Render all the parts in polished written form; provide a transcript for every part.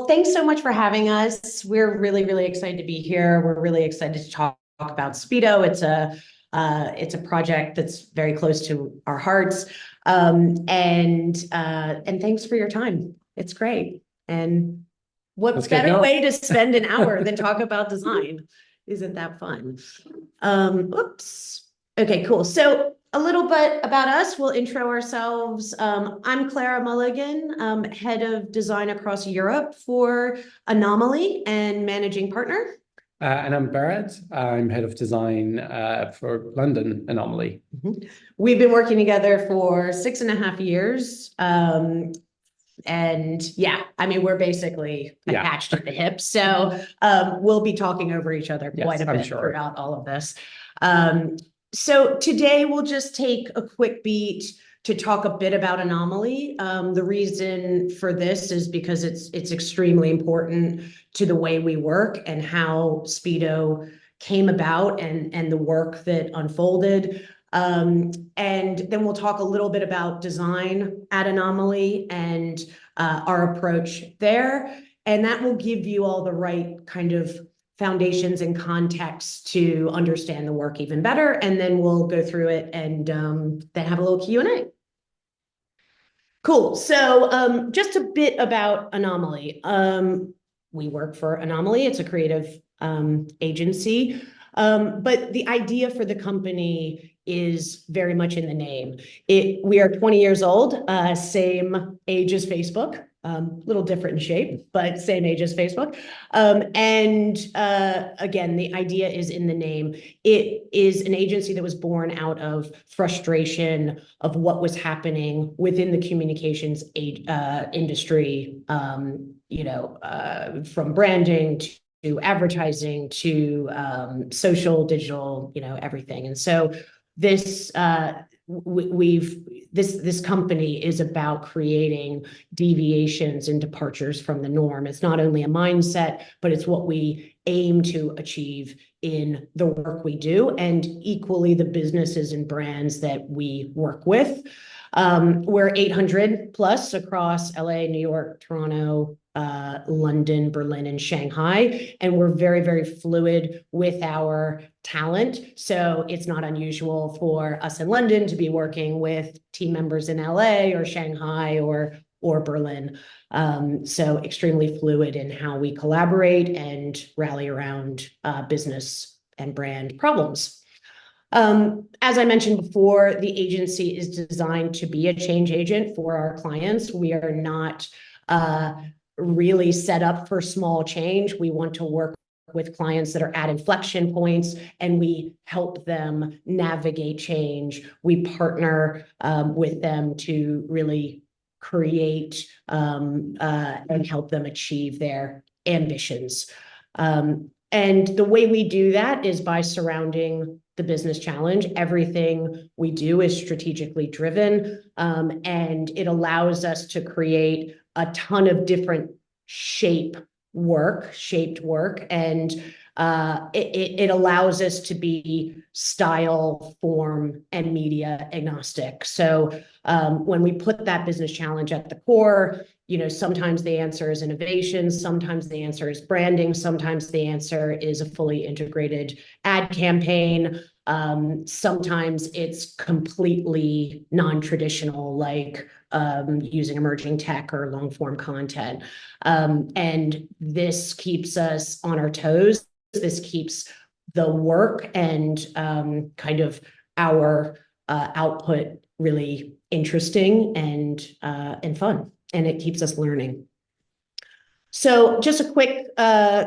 Thanks so much for having us. We're really, really excited to be here. We're really excited to talk about Speedo. It's a project that's very close to our hearts. And thanks for your time. It's great. And what better way to spend an hour than talk about design? Isn't that fun? Oops. Okay, cool. So a little bit about us. We'll intro ourselves. I'm Clara Mulligan, head of design across Europe for Anomaly and managing partner. And I'm Barrett. I'm head of design for London Anomaly. We've been working together for 6.5 years. And yeah, I mean, we're basically attached at the hip. So we'll be talking over each other quite a bit throughout all of this. So today we'll just take a quick beat to talk a bit about Anomaly. The reason for this is because it's extremely important to the way we work and how Speedo came about and the work that unfolded. And then we'll talk a little bit about design at Anomaly and our approach there. And that will give you all the right kind of foundations and context to understand the work even better. And then we'll go through it and then have a little Q&A. Cool. So just a bit about Anomaly. We work for Anomaly. It's a creative agency. But the idea for the company is very much in the name. We are 20 years old, same age as Facebook. Little different in shape, but same age as Facebook. Again, the idea is in the name. It is an agency that was born out of frustration of what was happening within the communications industry, from branding to advertising to social, digital, everything. And so this this company is about creating deviations and departures from the norm. It's not only a mindset, but it's what we aim to achieve in the work we do, and equally the businesses and brands that we work with. We're 800 plus across LA, New York, Toronto, London, Berlin, and Shanghai. And we're very, very fluid with our talent. So it's not unusual for us in London to be working with team members in LA or Shanghai or Berlin. So extremely fluid in how we collaborate and rally around business and brand problems. As I mentioned before, the agency is designed to be a change agent for our clients. We are not really set up for small change. We want to work with clients that are at inflection points, and we help them navigate change. We partner with them to really create and help them achieve their ambitions. And the way we do that is by surrounding the business challenge. Everything we do is strategically driven, and it allows us to create a ton of different shaped work, and it allows us to be style, form, and media agnostic. So when we put that business challenge at the core, sometimes the answer is innovation, sometimes the answer is branding, sometimes the answer is a fully integrated ad campaign. Sometimes it's completely non-traditional, like using emerging tech or long form content. And this keeps us on our toes. This keeps the work and kind of our output really interesting and fun, and it keeps us learning. So just a quick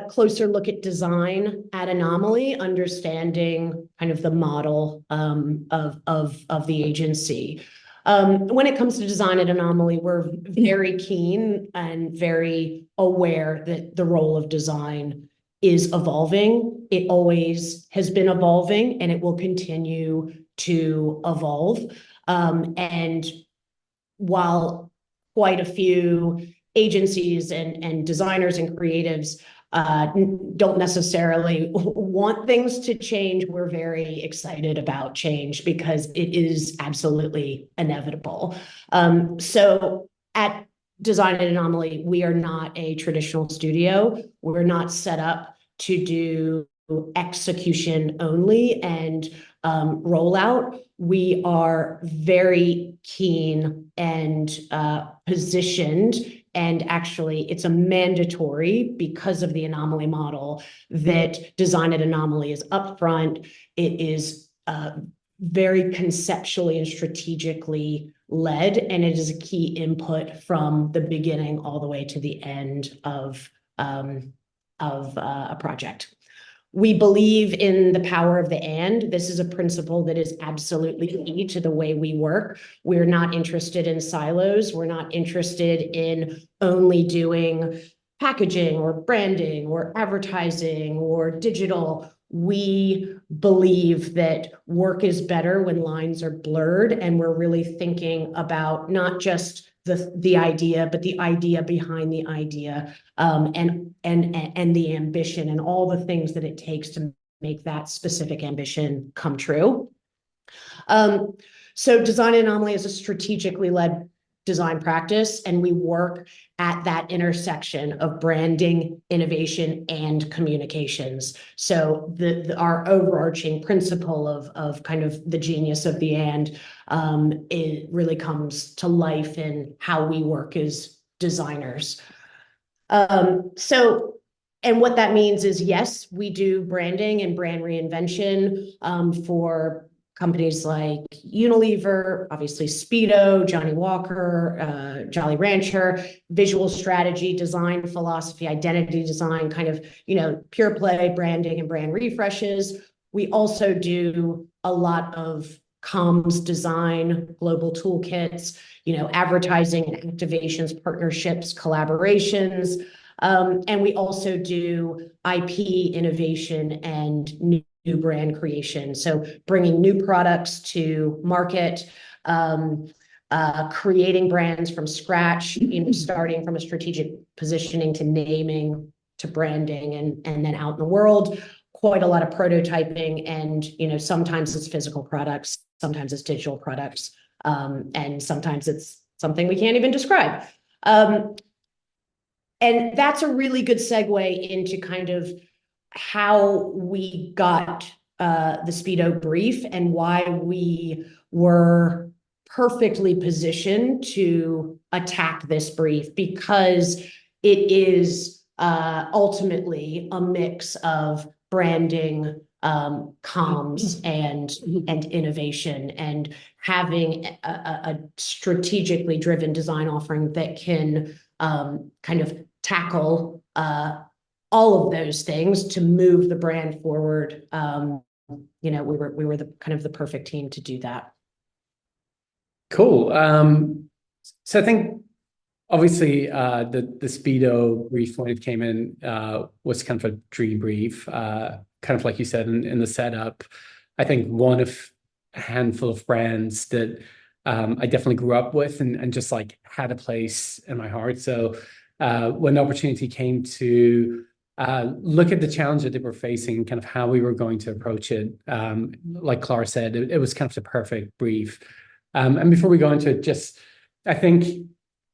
closer look at design at Anomaly, understanding kind of the model of the agency. When it comes to design at Anomaly, we're very keen and very aware that the role of design is evolving. It always has been evolving, and it will continue to evolve. And while quite a few agencies and designers and creatives don't necessarily want things to change, we're very excited about change because it is absolutely inevitable. So at Design at Anomaly, we are not a traditional studio. We're not set up to do execution only and rollout. We are very keen and positioned, and actually it's a mandatory because of the Anomaly model that design at Anomaly is upfront. It is very conceptually and strategically led, and it is a key input from the beginning all the way to the end of a project. We believe in the power of the and. This is a principle that is absolutely key to the way we work. We're not interested in silos. We're not interested in only doing packaging or branding or advertising or digital. We believe that work is better when lines are blurred, and we're really thinking about not just the idea, but the idea behind the idea, and the ambition and all the things that it takes to make that specific ambition come true. So Design Anomaly is a strategically led design practice, and we work at that intersection of branding, innovation, and communications. So our overarching principle of kind of the genius of the and, it really comes to life in how we work as designers. And what that means is, yes, we do branding and brand reinvention for companies like Unilever, obviously Speedo, Johnny Walker, Jolly Rancher, visual strategy, design philosophy, identity design, kind of, pure play branding and brand refreshes. We also do a lot of comms design, global toolkits, advertising and activations, partnerships, collaborations. And we also do IP innovation and new brand creation. So bringing new products to market, creating brands from scratch, starting from a strategic positioning to naming to branding and then out in the world. Quite a lot of prototyping, and sometimes it's physical products, sometimes it's digital products, and sometimes it's something we can't even describe. And that's a really good segue into kind of how we got the Speedo brief and why we were perfectly positioned to attack this brief, because it is ultimately a mix of branding, comms, and innovation, and having a strategically driven design offering that can kind of tackle all of those things to move the brand forward. We were the kind of the perfect team to do that. Cool. So I think obviously the Speedo brief when it came in was kind of a dream brief, kind of like you said in the setup. I think one of a handful of brands that I definitely grew up with and just like had a place in my heart. So when the opportunity came to look at the challenge that they were facing and kind of how we were going to approach it, like Clara said, it was kind of the perfect brief. And before we go into it, I think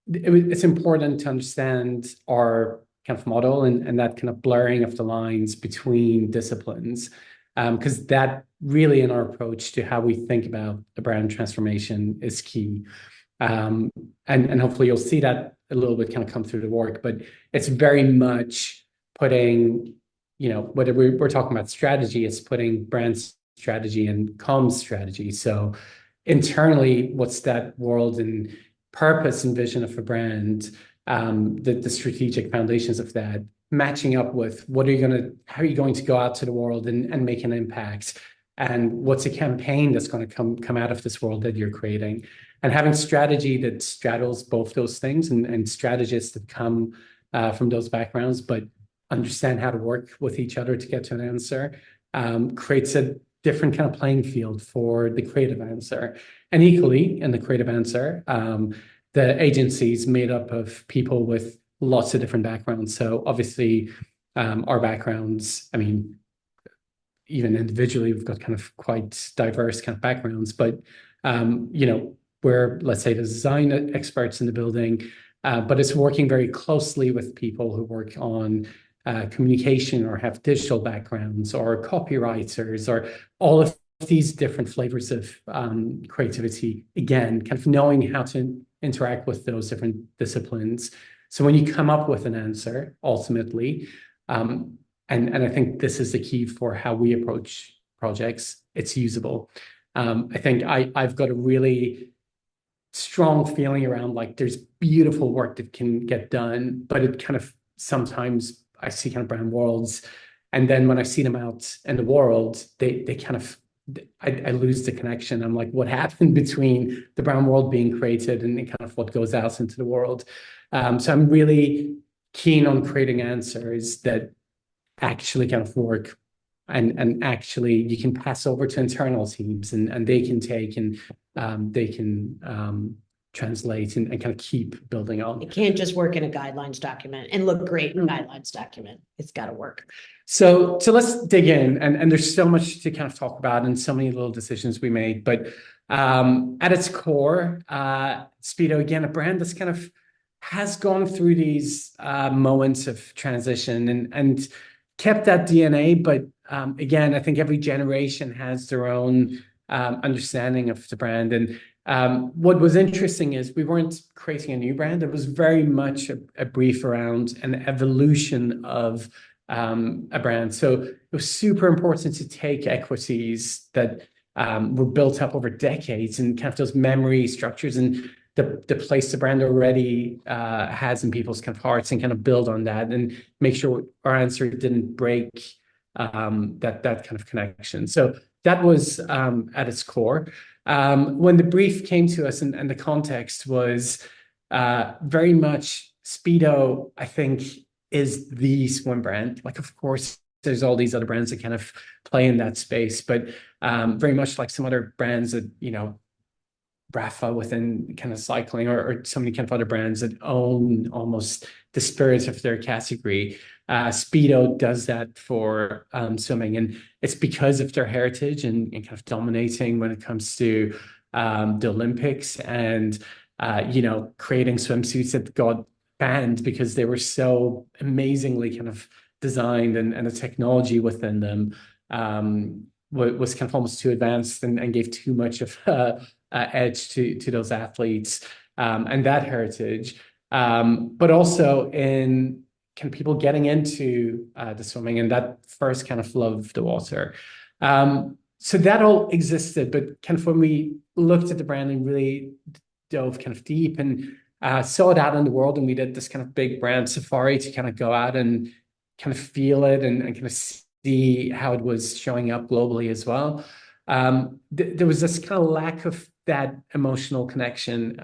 it's important to understand our kind of model and that kind of blurring of the lines between disciplines, because that really in our approach to how we think about the brand transformation is key. And hopefully you'll see that a little bit kind of come through the work, but it's very much putting, whether we're talking about strategy, it's putting brand strategy and comms strategy. So internally, what's that world and purpose and vision of a brand, the strategic foundations of that, matching up with how are you going to go out to the world and make an impact, and what's a campaign that's going to come out of this world that you're creating, and having strategy that straddles both those things, and strategists that come from those backgrounds but understand how to work with each other to get to an answer, creates a different kind of playing field for the creative answer. And equally, in the creative answer, the agency's made up of people with lots of different backgrounds. So obviously, our backgrounds, I mean, even individually, we've got kind of quite diverse kind of backgrounds, but, we're, let's say, the design experts in the building. but it's working very closely with people who work on communication or have digital backgrounds or copywriters or all of these different flavors of creativity. Again, kind of knowing how to interact with those different disciplines. So when you come up with an answer, ultimately, and I think this is the key for how we approach projects, it's usable. I think I've got a really strong feeling around like there's beautiful work that can get done, but it kind of sometimes I see kind of brand worlds, and then when I see them out in the world, they kind of I lose the connection. I'm like, what happened between the brown world being created and kind of what goes out into the world? So I'm really keen on creating answers that actually kind of work and actually you can pass over to internal teams and they can take and they can translate and kind of keep building on. It can't just work in a guidelines document and look great in a guidelines document. It's got to work. So let's dig in, and there's so much to kind of talk about and so many little decisions we made, but at its core, Speedo, again, a brand that's kind of has gone through these moments of transition and kept that DNA, but again, I think every generation has their own understanding of the brand. And what was interesting is we weren't creating a new brand. It was very much a brief around an evolution of a brand. So it was super important to take equities that were built up over decades and kind of those memory structures and the place the brand already has in people's kind of hearts and kind of build on that and make sure our answer didn't break that kind of connection. So that was at its core. When the brief came to us and the context was very much Speedo, I think, is the swim brand. Like, of course, there's all these other brands that kind of play in that space, but very much like some other brands that, you know, Rafa within kind of cycling or so many kind of other brands that own almost the spirit of their category. Speedo does that for swimming, and it's because of their heritage and kind of dominating when it comes to the Olympics and you know, creating swimsuits that got banned because they were so amazingly kind of designed and the technology within them was kind of almost too advanced and gave too much of edge to those athletes and that heritage, but also in kind of people getting into the swimming and that first kind of love of the water. So that all existed, but kind of when we looked at the brand and really dove kind of deep and saw it out in the world, and we did this kind of big brand safari to kind of go out and kind of feel it and kind of see how it was showing up globally as well. There was this kind of lack of that emotional connection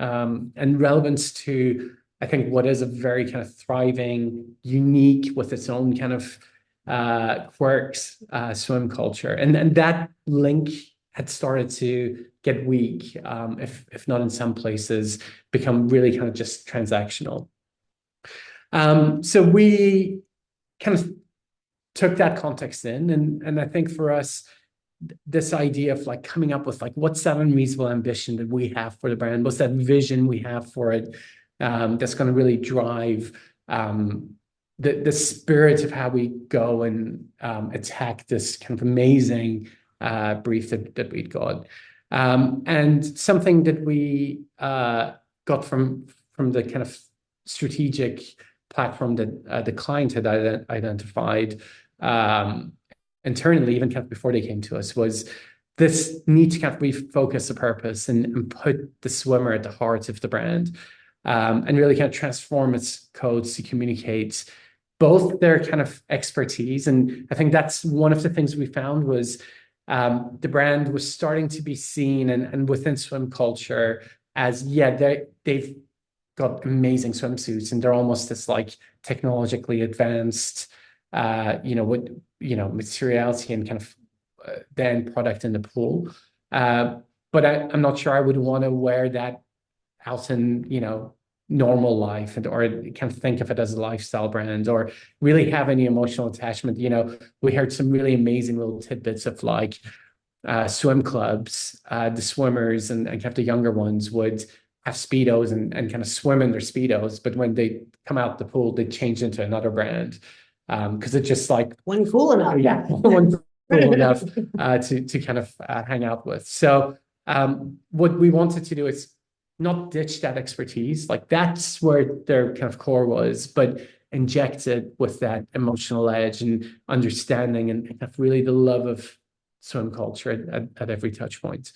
and relevance to, I think, what is a very kind of thriving, unique with its own kind of quirks, swim culture. And that link had started to get weak, if not in some places, become really kind of just transactional. So we kind of took that context in, and I think for us, this idea of like coming up with like what's that unreasonable ambition that we have for the brand, what's that vision we have for it, that's going to really drive the spirit of how we go and attack this kind of amazing brief that we'd got, and something that we got from the kind of strategic platform that the client had identified internally, even kind of before they came to us, was this need to kind of refocus the purpose and put the swimmer at the heart of the brand, and really kind of transform its codes to communicate both their kind of expertise. And I think that's one of the things we found was the brand was starting to be seen and within swim culture as, yeah, they've got amazing swimsuits and they're almost this like technologically advanced, materiality and kind of the end product in the pool. But I'm not sure I would want to wear that out in, normal life or kind of think of it as a lifestyle brand or really have any emotional attachment. We heard some really amazing little tidbits of like swim clubs, the swimmers and kind of the younger ones would have Speedos and kind of swim in their Speedos, but when they come out the pool, they change into another brand. Because it's just like One cool enough. yeah, one cool enough to kind of hang out with. So what we wanted to do is not ditch that expertise, like that's where their kind of core was, but inject it with that emotional edge and understanding and kind of really the love of swim culture at every touch point.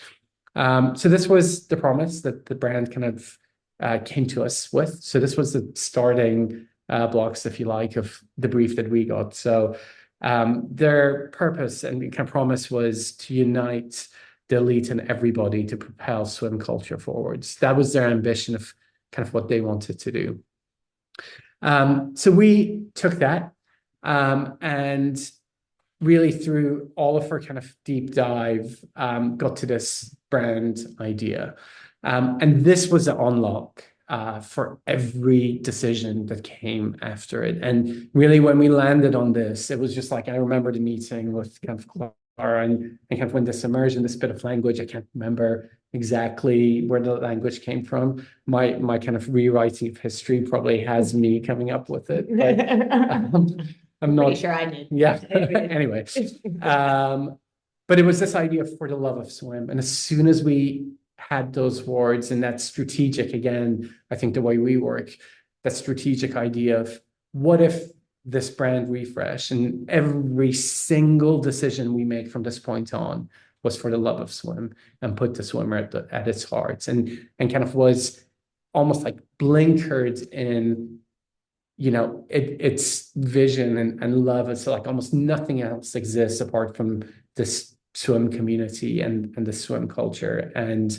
So this was the promise that the brand kind of came to us with. So this was the starting blocks, if you like, of the brief that we got. So their purpose and kind of promise was to unite the elite and everybody to propel swim culture forwards. That was their ambition of kind of what they wanted to do. So we took that and really through all of our kind of deep dive, got to this brand idea. And this was the unlock for every decision that came after it. And really, when we landed on this, it was just like, I remember the meeting with kind of Clara and kind of when this immersion, this bit of language, I can't remember exactly where the language came from. My kind of rewriting of history probably has me coming up with it. But, I'm not pretty sure I did. Yeah. Anyway, but it was this idea for the love of swim. And as soon as we had those words and that strategic, again, I think the way we work, that strategic idea of what if this brand refresh and every single decision we make from this point on was for the love of swim and put the swimmer at its heart and kind of was almost like blinkered in its vision and love. It's like almost nothing else exists apart from this swim community and the swim culture. And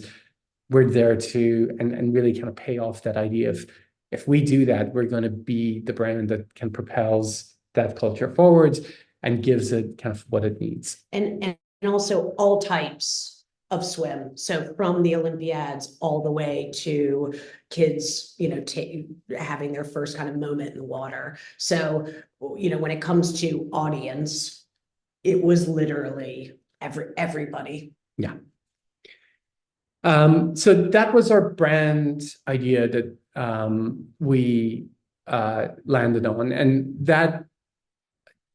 we're there to and really kind of pay off that idea of if we do that, we're going to be the brand that can propels that culture forward and gives it kind of what it needs. And also all types of swim. So from the Olympiads all the way to kids, having their first kind of moment in the water. So, when it comes to audience, it was literally everybody. Yeah. So that was our brand idea that we landed on, and that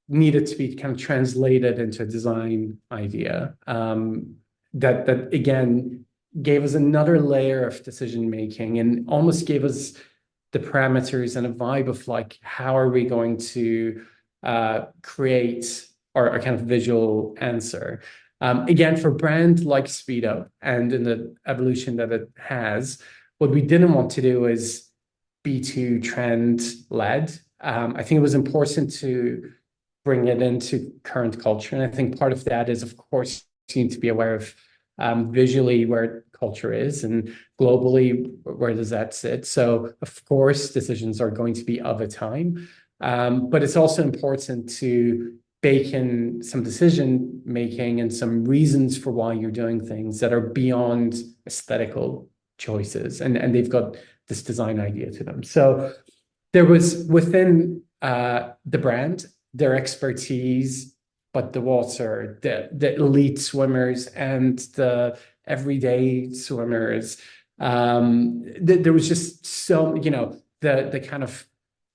needed to be kind of translated into a design idea. That again gave us another layer of decision making and almost gave us the parameters and a vibe of like, how are we going to create our kind of visual answer? Again, for a brand like Speedo and in the evolution that it has, what we didn't want to do is be too trend led. I think it was important to bring it into current culture. And I think part of that is, of course, you need to be aware of visually where culture is and globally, where does that sit? So, of course, decisions are going to be of a time, but it's also important to bake in some decision making and some reasons for why you're doing things that are beyond aesthetical choices. And they've got this design idea to them. So there was within the brand, their expertise, but the water, the elite swimmers and the everyday swimmers. There was just so, the kind of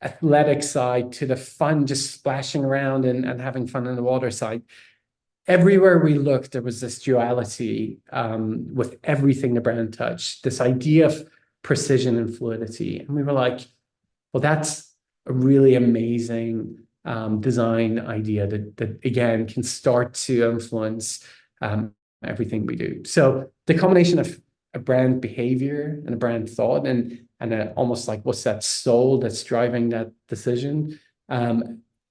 athletic side to the fun, just splashing around and having fun in the water side. Everywhere we looked, there was this duality with everything the brand touched, this idea of precision and fluidity. And we were like, well, that's a really amazing design idea that again can start to influence everything we do. So the combination of a brand behavior and a brand thought and almost like what's that soul that's driving that decision,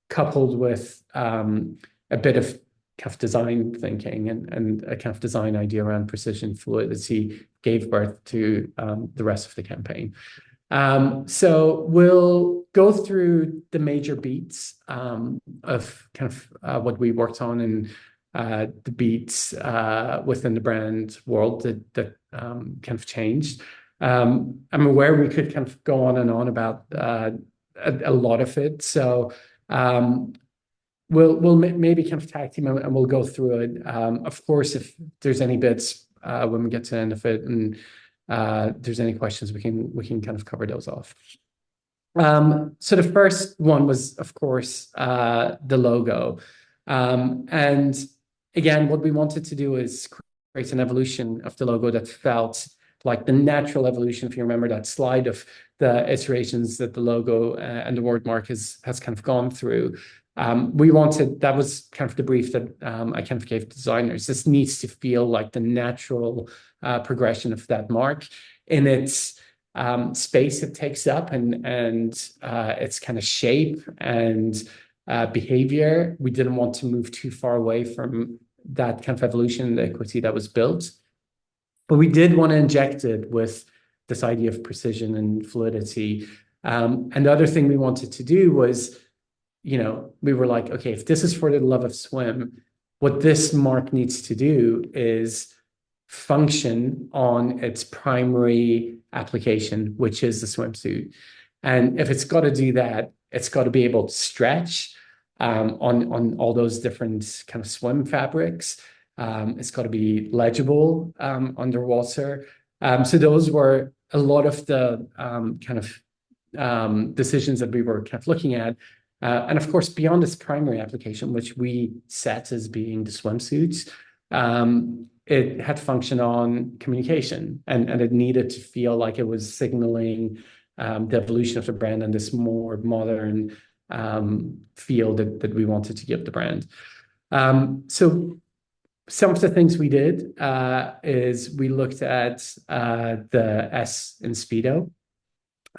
coupled with a bit of kind of design thinking and a kind of design idea around precision fluidity gave birth to the rest of the campaign. So we'll go through the major beats of kind of what we worked on and the beats within the brand world that kind of changed. I'm aware we could kind of go on and on about a lot of it. So we'll maybe kind of tag team and we'll go through it. Of course, if there's any bits when we get to the end of it and there's any questions, we can kind of cover those off. So the first one was, of course, the logo. And again, what we wanted to do is create an evolution of the logo that felt like the natural evolution. If you remember that slide of the iterations that the logo and the word mark has kind of gone through. We wanted, that was kind of the brief that I kind of gave designers. This needs to feel like the natural progression of that mark in its space it takes up and its kind of shape and behavior. We didn't want to move too far away from that kind of evolution and the equity that was built. But we did want to inject it with this idea of precision and fluidity. And the other thing we wanted to do was, we were like, okay, if this is for the love of swim, what this mark needs to do is function on its primary application, which is the swimsuit. And if it's got to do that, it's got to be able to stretch on all those different kind of swim fabrics. It's got to be legible underwater. So those were a lot of the kind of decisions that we were kind of looking at. And of course, beyond its primary application, which we set as being the swimsuits, it had function on communication, and it needed to feel like it was signaling the evolution of the brand and this more modern feel that we wanted to give the brand. So some of the things we did is we looked at the S in Speedo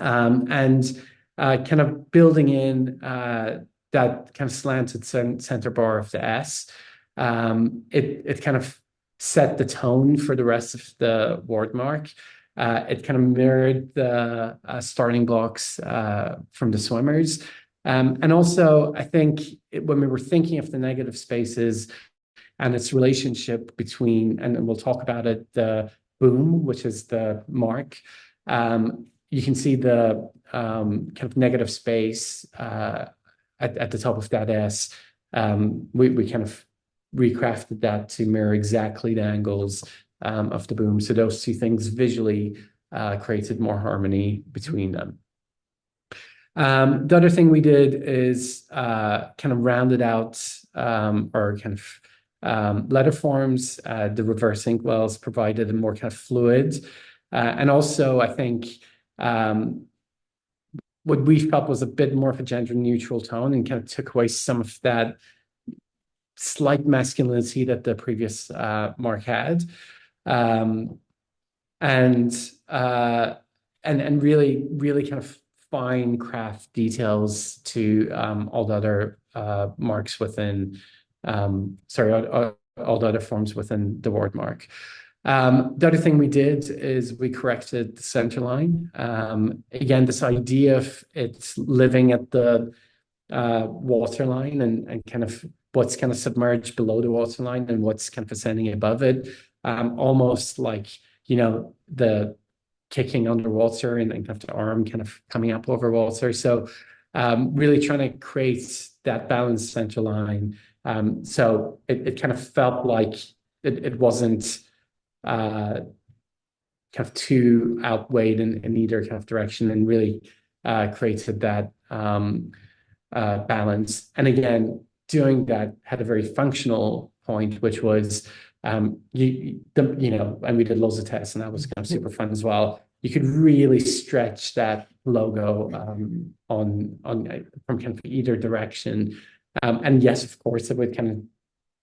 and kind of building in that kind of slanted center bar of the S. It kind of set the tone for the rest of the word mark. It kind of mirrored the starting blocks from the swimmers. And also, I think when we were thinking of the negative spaces and its relationship between, and we'll talk about it, the boom, which is the mark, you can see the kind of negative space at the top of that S. We kind of recrafted that to mirror exactly the angles of the boom. So those two things visually created more harmony between them. The other thing we did is kind of rounded out our kind of letter forms. The reverse ink wells provided a more kind of fluid. And also, I think what we felt was a bit more of a gender neutral tone and kind of took away some of that slight masculinity that the previous mark had, and really kind of fine craft details to all the other marks within, all the other forms within the word mark. The other thing we did is we corrected the center line. Again, this idea of it's living at the waterline and kind of what's kind of submerged below the waterline and what's kind of ascending above it, almost like, the kicking underwater and kind of the arm kind of coming up over water. So really trying to create that balanced center line. So it kind of felt like it wasn't kind of too outweighed in either kind of direction, and really created that balance. And again, doing that had a very functional point, which was and we did loads of tests, and that was kind of super fun as well. You could really stretch that logo on from kind of either direction, and yes, of course, it would kind of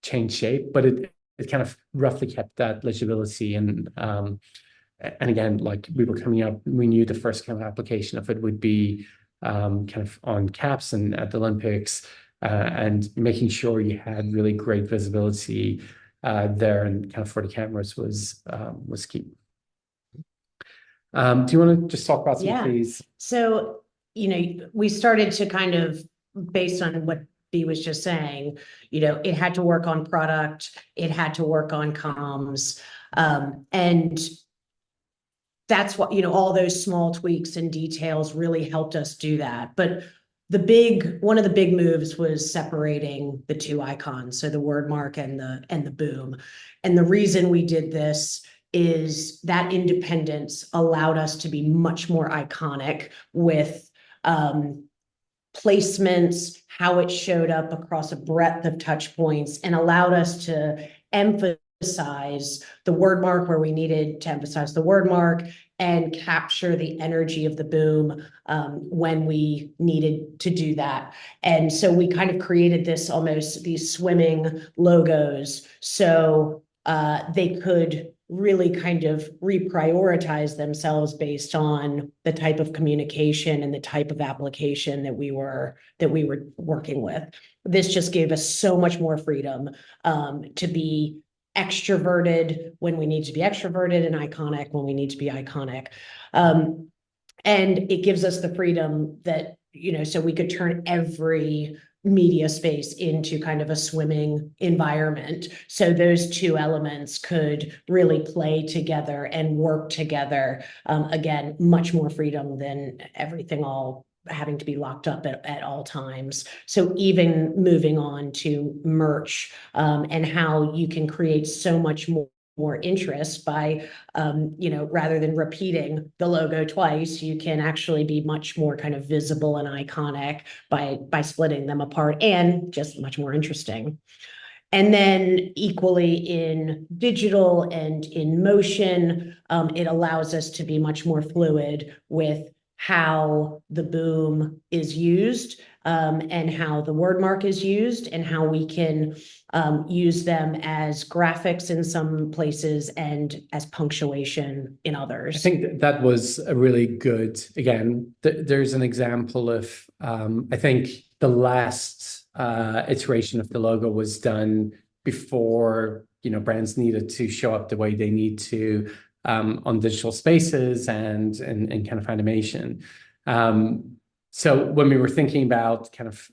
change shape, but it kind of roughly kept that legibility. And again, like we were coming up, we knew the first kind of application of it would be kind of on caps and at the Olympics, and making sure you had really great visibility there and kind of for the cameras was key. Do you want to just talk about some of these? So, we started to kind of, based on what B was just saying, it had to work on product, it had to work on comms, and that's what, all those small tweaks and details really helped us do that. But one of the big moves was separating the two icons, so the word mark and the boom. And the reason we did this is that independence allowed us to be much more iconic with placements, how it showed up across a breadth of touch points, and allowed us to emphasize the word mark where we needed to emphasize the word mark and capture the energy of the boom when we needed to do that. And so we kind of created this almost these swimming logos so they could really kind of reprioritize themselves based on the type of communication and the type of application that we were working with. This just gave us so much more freedom to be extroverted when we need to be extroverted and iconic when we need to be iconic. And it gives us the freedom that, so we could turn every media space into kind of a swimming environment. So those two elements could really play together and work together. Again, much more freedom than everything all having to be locked up at all times. So even moving on to merch and how you can create so much more interest by, rather than repeating the logo twice, you can actually be much more kind of visible and iconic by splitting them apart and just much more interesting. And then equally in digital and in motion, it allows us to be much more fluid with how the boom is used and how the word mark is used and how we can use them as graphics in some places and as punctuation in others. I think that was a really good, again, there's an example of, I think the last iteration of the logo was done before, brands needed to show up the way they need to on digital spaces and kind of animation. So when we were thinking about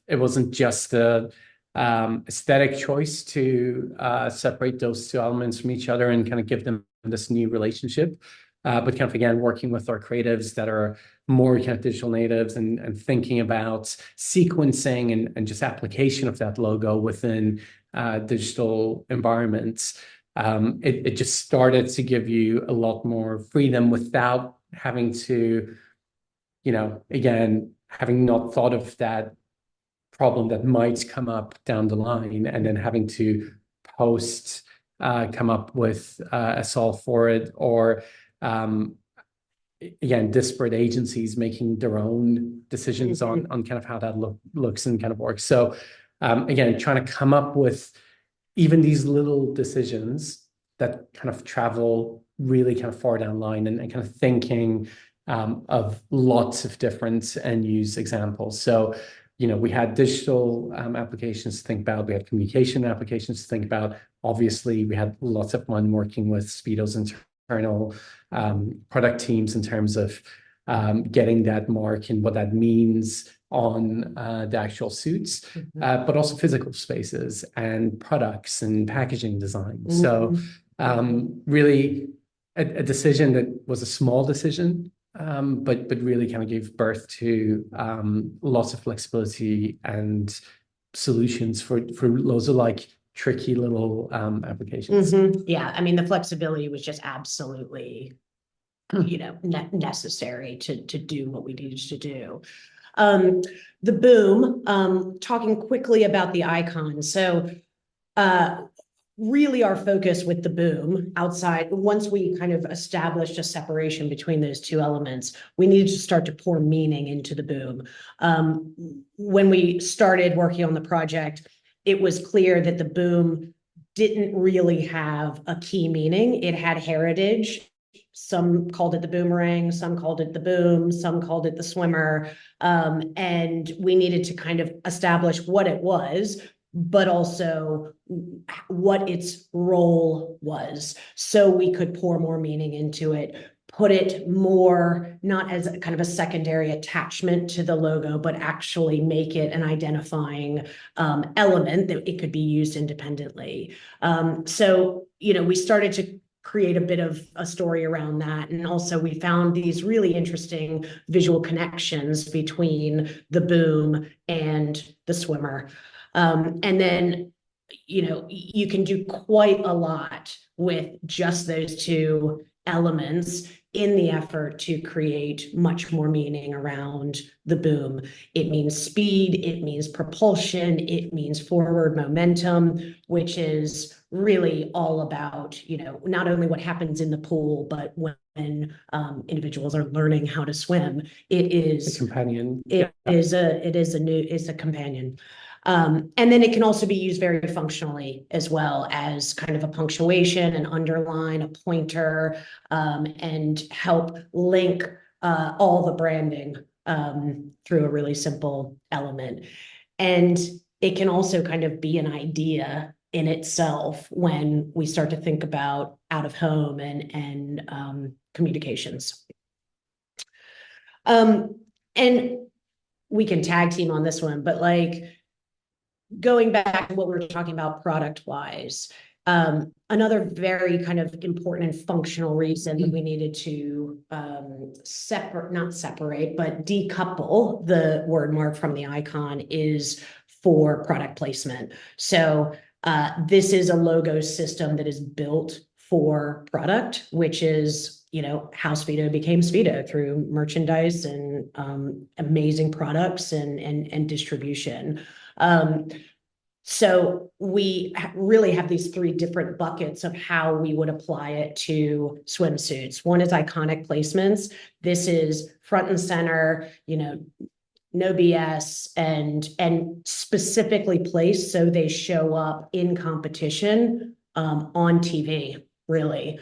it wasn't just a aesthetic choice to separate those two elements from each other and kind of give them this new relationship, but kind of, again, working with our creatives that are more kind of digital natives and thinking about sequencing and just application of that logo within digital environments. It just started to give you a lot more freedom without having to, again, having not thought of that problem that might come up down the line and then having to come up with a solve for it, or again, disparate agencies making their own decisions on kind of how that looks and kind of works. So again, trying to come up with even these little decisions that kind of travel really kind of far down the line and kind of thinking of lots of different end use examples. So, we had digital applications to think about, we had communication applications to think about. Obviously, we had lots of fun working with Speedo's internal product teams in terms of getting that mark and what that means on the actual suits, but also physical spaces and products and packaging design. So really a decision that was a small decision, but really kind of gave birth to lots of flexibility and solutions for loads of like tricky little applications. Yeah, I mean, the flexibility was just absolutely, necessary to do what we needed to do. The boom, talking quickly about the icon. So really our focus with the boom outside, once we kind of established a separation between those two elements, we needed to start to pour meaning into the boom. When we started working on the project, it was clear that the boom didn't really have a key meaning. It had heritage. Some called it the boomerang, some called it the boom, some called it the swimmer. And we needed to kind of establish what it was, but also what its role was, so we could pour more meaning into it, put it more, not as a kind of a secondary attachment to the logo, but actually make it an identifying element that it could be used independently. So, we started to create a bit of a story around that. And also we found these really interesting visual connections between the boom and the swimmer. And then you can do quite a lot with just those two elements in the effort to create much more meaning around the boom. It means speed, it means propulsion, it means forward momentum, which is really all about, not only what happens in the pool, but when individuals are learning how to swim. A companion. It's a companion. And then it can also be used very functionally as well as kind of a punctuation, an underline, a pointer, and help link all the branding through a really simple element. And it can also kind of be an idea in itself when we start to think about out of home and communications. And we can tag team on this one, but like, going back to what we were talking about product wise, another very kind of important and functional reason that we needed to not separate, but decouple the word mark from the icon is for product placement. So this is a logo system that is built for product, which is, how Speedo became Speedo through merchandise and amazing products and distribution. So we really have these three different buckets of how we would apply it to swimsuits. One is iconic placements. This is front and center, no BS, and specifically placed so they show up in competition on TV, really.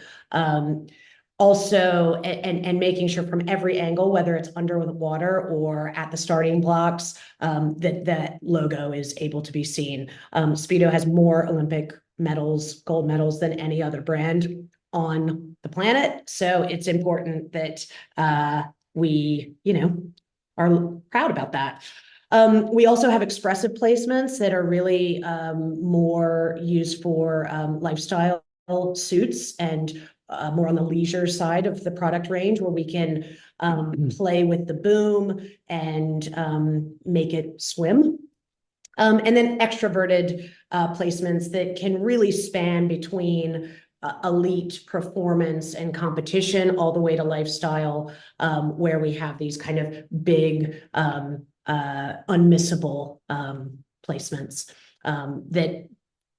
Also, and making sure from every angle, whether it's under the water or at the starting blocks, that logo is able to be seen. Speedo has more Olympic medals, gold medals, than any other brand on the planet. So it's important that we, are proud about that. We also have expressive placements that are really more used for lifestyle suits and more on the leisure side of the product range, where we can play with the boom and make it swim. And then extroverted placements that can really span between elite performance and competition all the way to lifestyle, where we have these kind of big unmissable placements that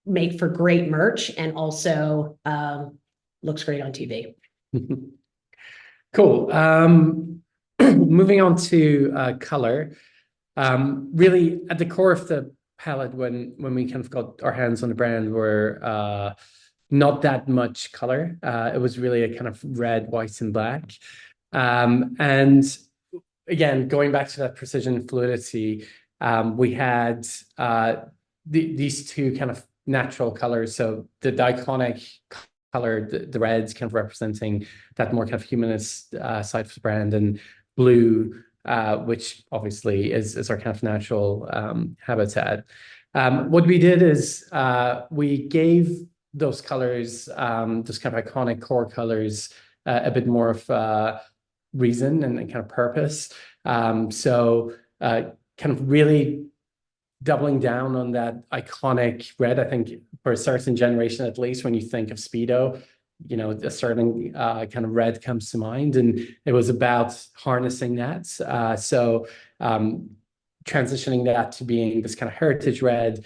make for great merch and also looks great on TV. Cool. Moving on to color. Really at the core of the palette when we kind of got our hands on the brand were not that much color. It was really a kind of red, white, and black. And again, going back to that precision fluidity, we had these two kind of natural colors. So the iconic color, the reds kind of representing that more kind of humanist side of the brand, and blue, which obviously is our kind of natural habitat. What we did is we gave those colors, those kind of iconic core colors, a bit more of reason and kind of purpose. So kind of really doubling down on that iconic red. I think for a certain generation, at least, when you think of Speedo, a certain kind of red comes to mind, and it was about harnessing that. So transitioning that to being this kind of heritage red,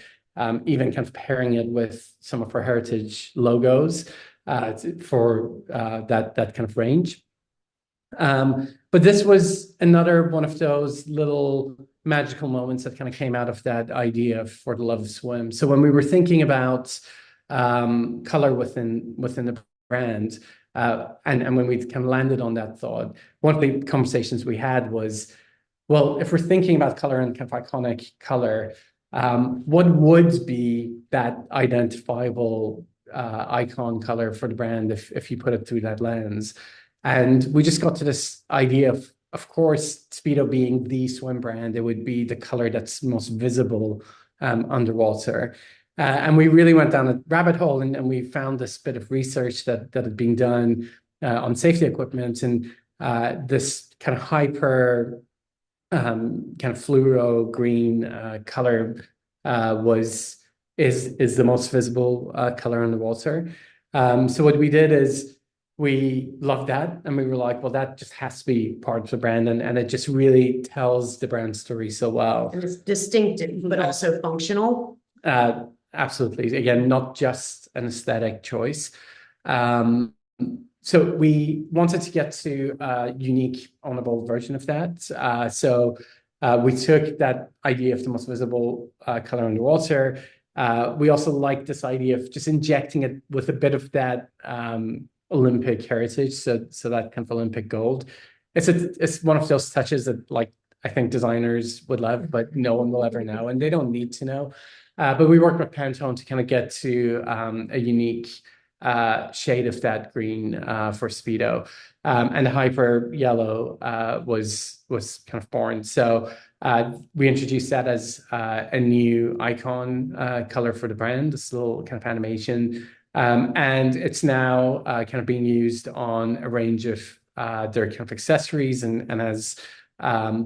even kind of pairing it with some of our heritage logos for that kind of range. But this was another one of those little magical moments that kind of came out of that idea for the love of swim. So when we were thinking about color within the brand, and when we kind of landed on that thought, one of the conversations we had was, well, if we're thinking about color and kind of iconic color, what would be that identifiable icon color for the brand if you put it through that lens? And we just got to this idea of course, Speedo being the swim brand, it would be the color that's most visible underwater. And we really went down a rabbit hole, and we found this bit of research that had been done on safety equipment, and this kind of hyper kind of fluoro green color was is the most visible color on the water. So what we did is we loved that, and we were like, well, that just has to be part of the brand, and it just really tells the brand story so well. And it's distinctive, but also functional. Absolutely. Again, not just an aesthetic choice. So we wanted to get to a unique, ownable version of that. So we took that idea of the most visible color on the water. We also like this idea of just injecting it with a bit of that Olympic heritage, so that kind of Olympic gold. It's one of those touches that, like, I think designers would love, but no one will ever know, and they don't need to know. But we worked with Pantone to kind of get to a unique shade of that green for Speedo, and the hyper yellow was kind of born. So we introduced that as a new icon color for the brand, this little kind of animation. And it's now kind of being used on a range of their kind of accessories, and has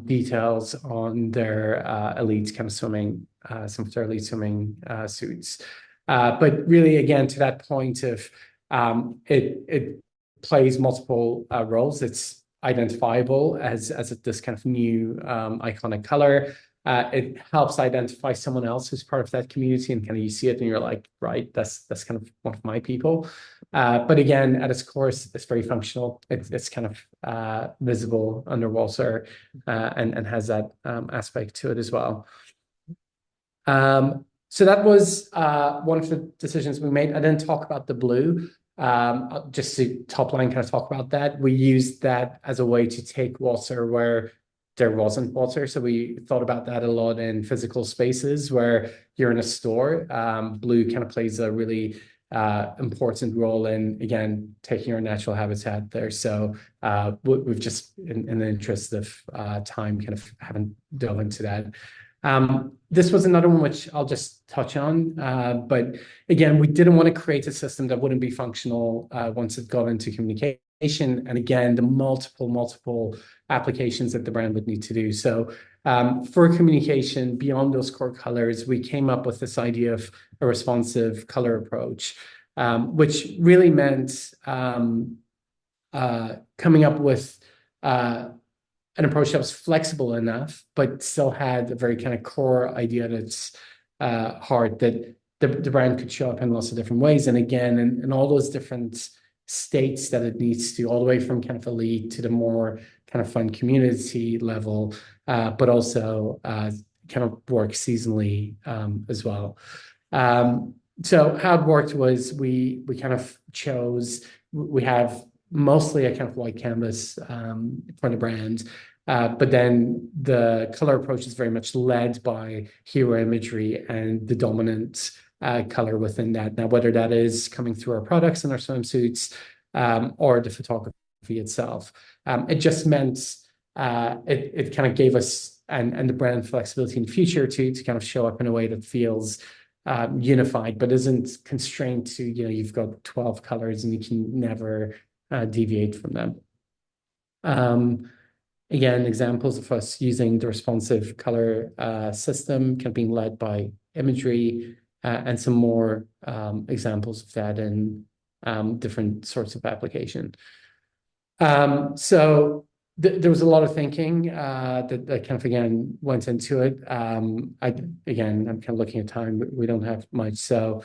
details on their elite kind of swimming, some of their elite swimming suits. But really, again, to that point of it plays multiple roles. It's identifiable as this kind of new iconic color. It helps identify someone else who's part of that community, and kind of you see it and you're like, right, that's kind of one of my people. But again, at its core, it's very functional. It's kind of visible underwater, and has that aspect to it as well. So that was one of the decisions we made. I didn't talk about the blue. Just to top line kind of talk about that. We used that as a way to take water where there wasn't water. So we thought about that a lot in physical spaces where you're in a store. Blue kind of plays a really important role in, again, taking our natural habitat there. So we've just, in the interest of time, kind of haven't dove into that. This was another one which I'll just touch on, but again, we didn't want to create a system that wouldn't be functional once it got into communication. And again, the multiple applications that the brand would need to do. So for communication, beyond those core colors, we came up with this idea of a responsive color approach, which really meant coming up with an approach that was flexible enough, but still had a very kind of core idea at its heart, that the brand could show up in lots of different ways. And again, in all those different states that it needs to, all the way from kind of elite to the more kind of fun community level, but also kind of work seasonally as well. So how it worked was we kind of chose, we have mostly a kind of white canvas for the brand. But then the color approach is very much led by hero imagery and the dominant color within that. Now, whether that is coming through our products and our swimsuits, or the photography itself, it just meant it kind of gave us and the brand flexibility in the future to kind of show up in a way that feels unified, but isn't constrained to, you've got 12 colors and you can never deviate from them. Again, examples of us using the responsive color system kind of being led by imagery, and some more examples of that in different sorts of application. So there was a lot of thinking that kind of, again, went into it. I'm kind of looking at time, we don't have much. So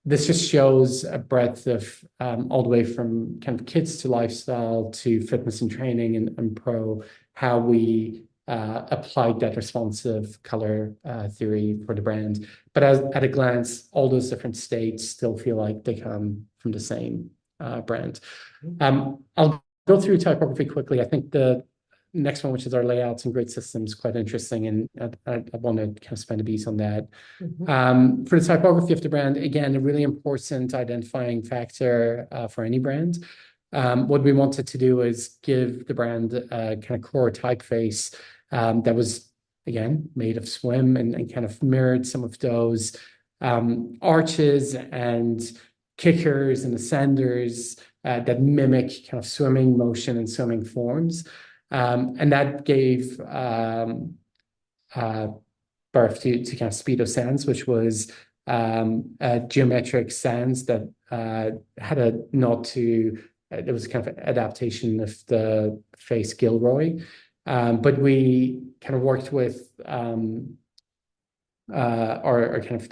this just shows a breadth of all the way from kind of kids to lifestyle to fitness and training and pro, how we applied that responsive color theory for the brand. But at a glance, all those different states still feel like they come from the same brand. I'll go through typography quickly. I think the next one, which is our layouts and grid systems, quite interesting, and I want to kind of spend a piece on that. For the typography of the brand, again, a really important identifying factor for any brand. What we wanted to do is give the brand a kind of core typeface that was, again, made of swim and kind of mirrored some of those arches and kickers and ascenders that mimic kind of swimming motion and swimming forms. And that gave birth to kind of Speedo Sans, which was geometric sands that had a nod to, it was kind of an adaptation of the face Gilroy. But we kind of worked with our kind of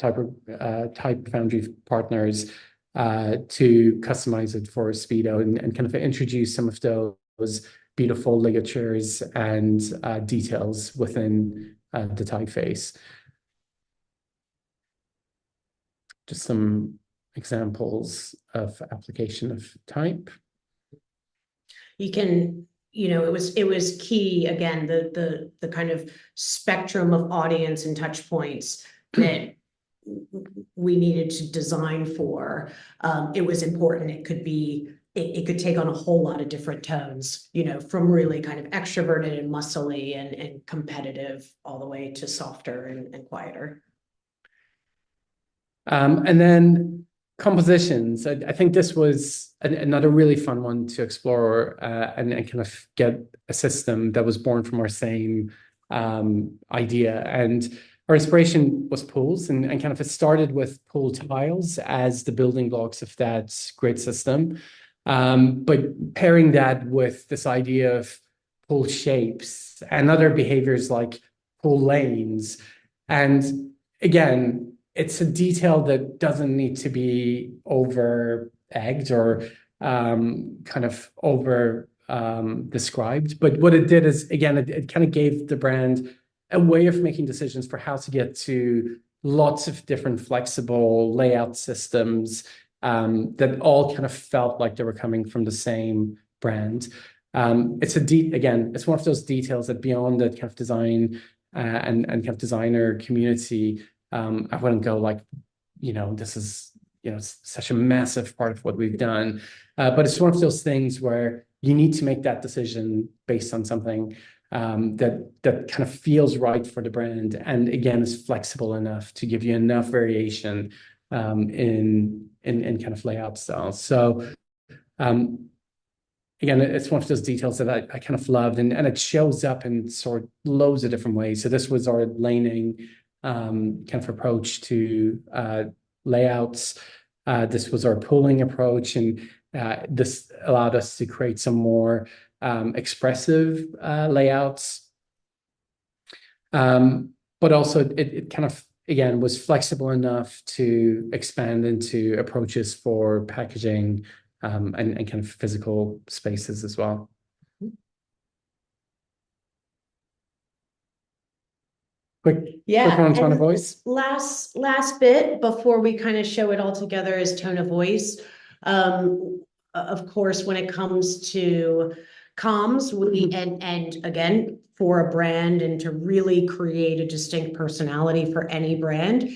type foundry partners to customize it for Speedo and kind of introduce some of those beautiful ligatures and details within the typeface. Just some examples of application of type. You can, it was key, again, the kind of spectrum of audience and touch points that we needed to design for. It was important. It could take on a whole lot of different tones, from really kind of extroverted and muscly and competitive all the way to softer and quieter. And then compositions. I think this was another really fun one to explore and kind of get a system that was born from our same idea. And our inspiration was pools, and kind of it started with pool tiles as the building blocks of that grid system. But pairing that with this idea of pool shapes and other behaviors like pool lanes. And again, it's a detail that doesn't need to be over egged or kind of over described. But what it did is, again, it kind of gave the brand a way of making decisions for how to get to lots of different flexible layout systems that all kind of felt like they were coming from the same brand. It's one of those details that beyond the kind of design and kind of designer community, I wouldn't go like, this is, such a massive part of what we've done. But it's one of those things where you need to make that decision based on something that kind of feels right for the brand, and again is flexible enough to give you enough variation in kind of layout styles. So again, it's one of those details that I kind of loved, and it shows up in sort of loads of different ways. So this was our laning kind of approach to layouts. This was our pooling approach, and this allowed us to create some more expressive layouts. But also it kind of, again, was flexible enough to expand into approaches for packaging and kind of physical spaces as well. Quick one on tone of voice. Last bit before we kind of show it all together is tone of voice. Of course, when it comes to comms, and again, for a brand and to really create a distinct personality for any brand,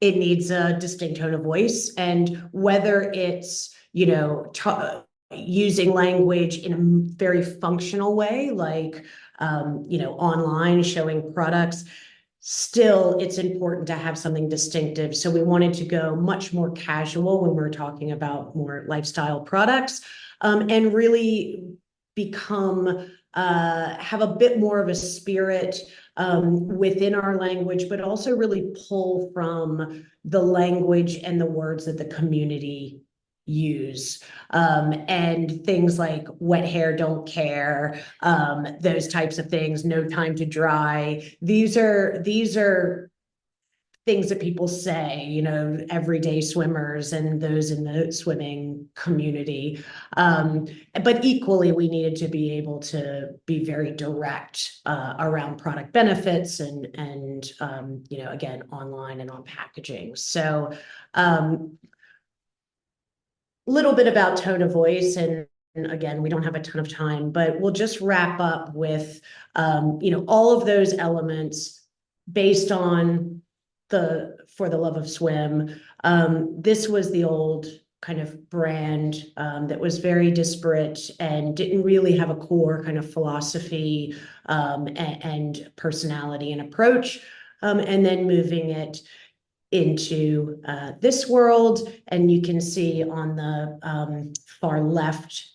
it needs a distinct tone of voice. And whether it's, using language in a very functional way, like, online showing products, still it's important to have something distinctive. So we wanted to go much more casual when we're talking about more lifestyle products, and really become have a bit more of a spirit within our language, but also really pull from the language and the words that the community use, and things like wet hair don't care, those types of things, no time to dry. These are things that people say, everyday swimmers and those in the swimming community. But equally, we needed to be able to be very direct around product benefits and again, online and on packaging. So little bit about tone of voice, and again, we don't have a ton of time, but we'll just wrap up with all of those elements based on For the Love of Swim. This was the old kind of brand that was very disparate and didn't really have a core kind of philosophy and personality and approach, and then moving it into this world. And you can see on the far left,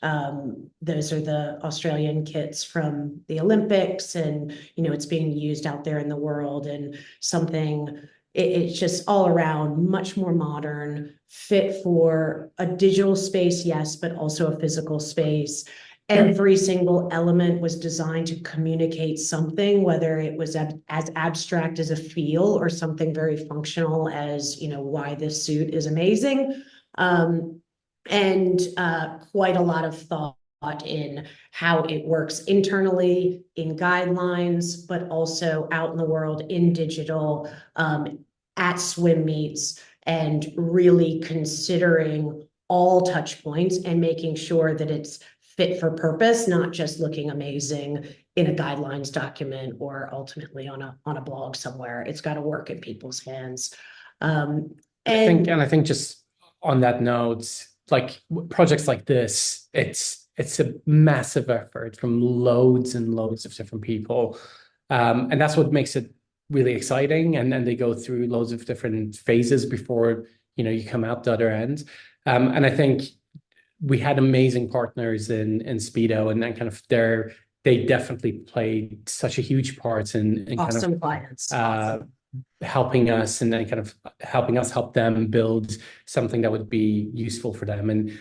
those are the Australian kits from the Olympics, and it's being used out there in the world, and something it's just all around much more modern, fit for a digital space, yes, but also a physical space. Every single element was designed to communicate something, whether it was as abstract as a feel or something very functional as, why this suit is amazing. And quite a lot of thought in how it works internally in guidelines, but also out in the world in digital, at swim meets, and really considering all touch points and making sure that it's fit for purpose, not just looking amazing in a guidelines document or ultimately on a blog somewhere. It's got to work in people's hands. I think just on that note, like projects like this, it's a massive effort from loads and loads of different people. And that's what makes it really exciting. And then they go through loads of different phases before, you come out the other end. And I think we had amazing partners in Speedo, and then kind of they definitely played such a huge part in awesome clients. Helping us, and then kind of helping us help them build something that would be useful for them. And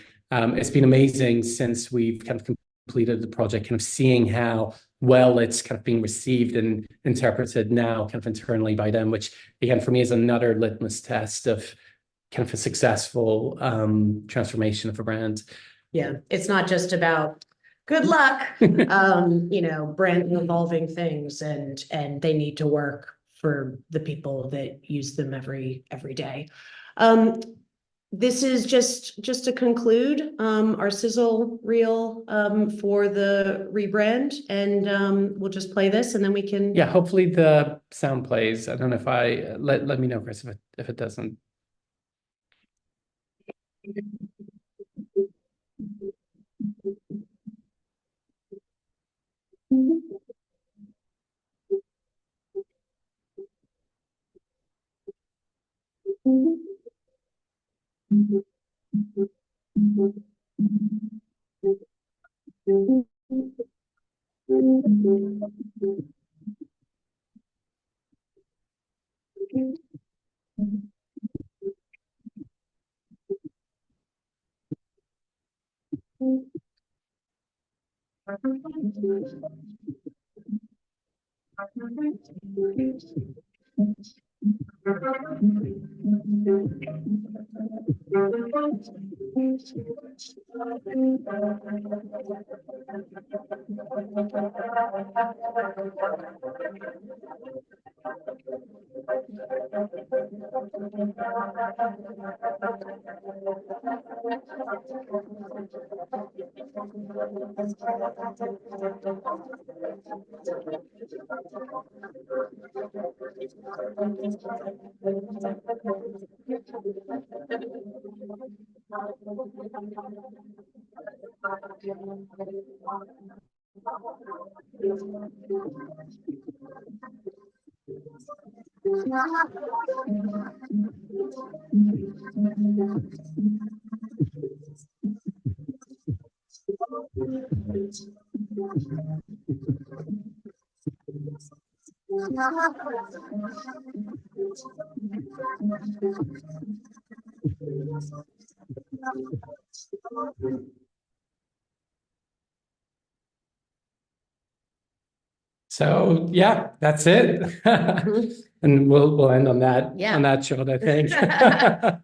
it's been amazing since we've kind of completed the project, kind of seeing how well it's kind of being received and interpreted now kind of internally by them, which again, for me is another litmus test of kind of a successful transformation of a brand. Yeah, it's not just about good luck, brand evolving things, and they need to work for the people that use them every day. This is just to conclude our sizzle reel for the rebrand, and we'll just play this and then we can. Yeah, hopefully the sound plays. I don't know if I let me know, Chris, if it doesn't. So yeah, that's it. And we'll end on that Yeah. on that shot, I think.